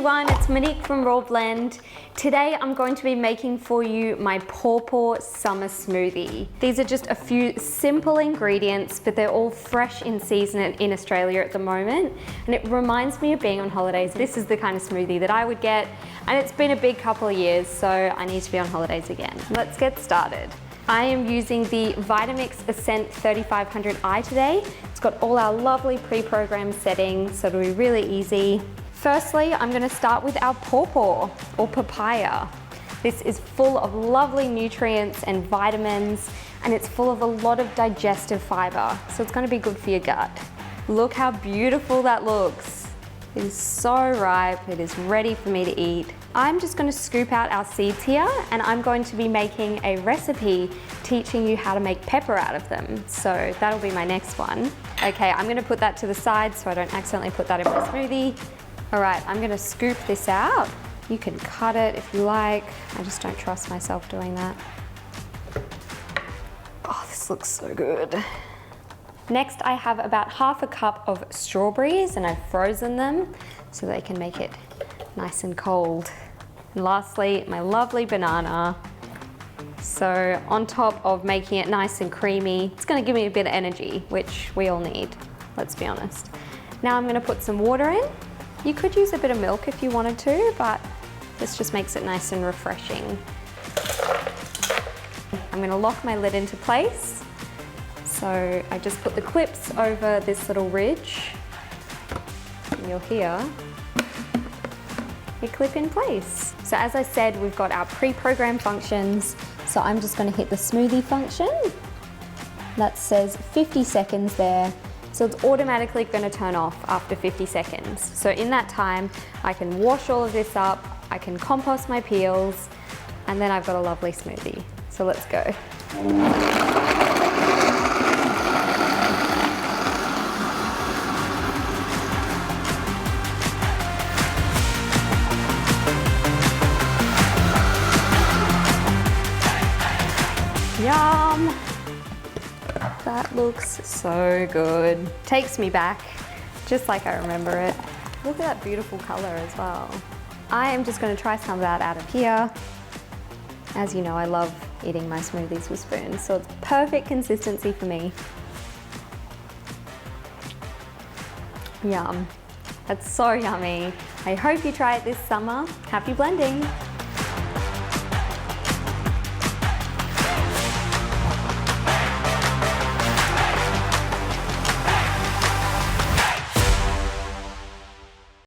everyone, it's Monique from Raw Blend. Today I'm going to be making for you my PawPaw Summer Smoothie. These are just a few simple ingredients, but they're all fresh in season in Australia at the moment. And it reminds me of being on holidays. This is the kind of smoothie that I would get, and it's been a big couple of years, so I need to be on holidays again. Let's get started. I am using the Vitamix A3500i today. It's got all our lovely pre-programmed settings, so it'll be really easy. Firstly, I'm going to start with our pawpaw or papaya. This is full of lovely nutrients and vitamins, and it's full of a lot of digestive fiber, so it's going to be good for your gut. Look how beautiful that looks. It is so ripe, it is ready for me to eat. I'm just going to scoop out our seeds here, and I'm going to be making a recipe teaching you how to make pepper out of them. So that'll be my next one. Okay, I'm going to put that to the side so I don't accidentally put that in my smoothie. All right, I'm going to scoop this out. You can cut it if you like. I just don't trust myself doing that. Oh, this looks so good. Next, I have about half a cup of strawberries, and I've frozen them so they can make it nice and cold. And lastly, my lovely banana. So on top of making it nice and creamy, it's going to give me a bit of energy, which we all need, let's be honest. Now I'm going to put some water in. You could use a bit of milk if you wanted to, but this just makes it nice and refreshing. I'm going to lock my lid into place. So I just put the clips over this little ridge, and you'll hear it clip in place. So as I said, we've got our pre-programmed functions. So I'm just going to hit the smoothie function. That says 50 seconds there. So it's automatically going to turn off after 50 seconds. So in that time, I can wash all of this up, I can compost my peels, and then I've got a lovely smoothie. So let's go. Yum! That looks so good. Takes me back, just like I remember it. Look at that beautiful color as well. I am just going to try some of that out of here. As you know, I love eating my smoothies with spoons, so it's perfect consistency for me. Yum. That's so yummy. I hope you try it this summer. Happy blending!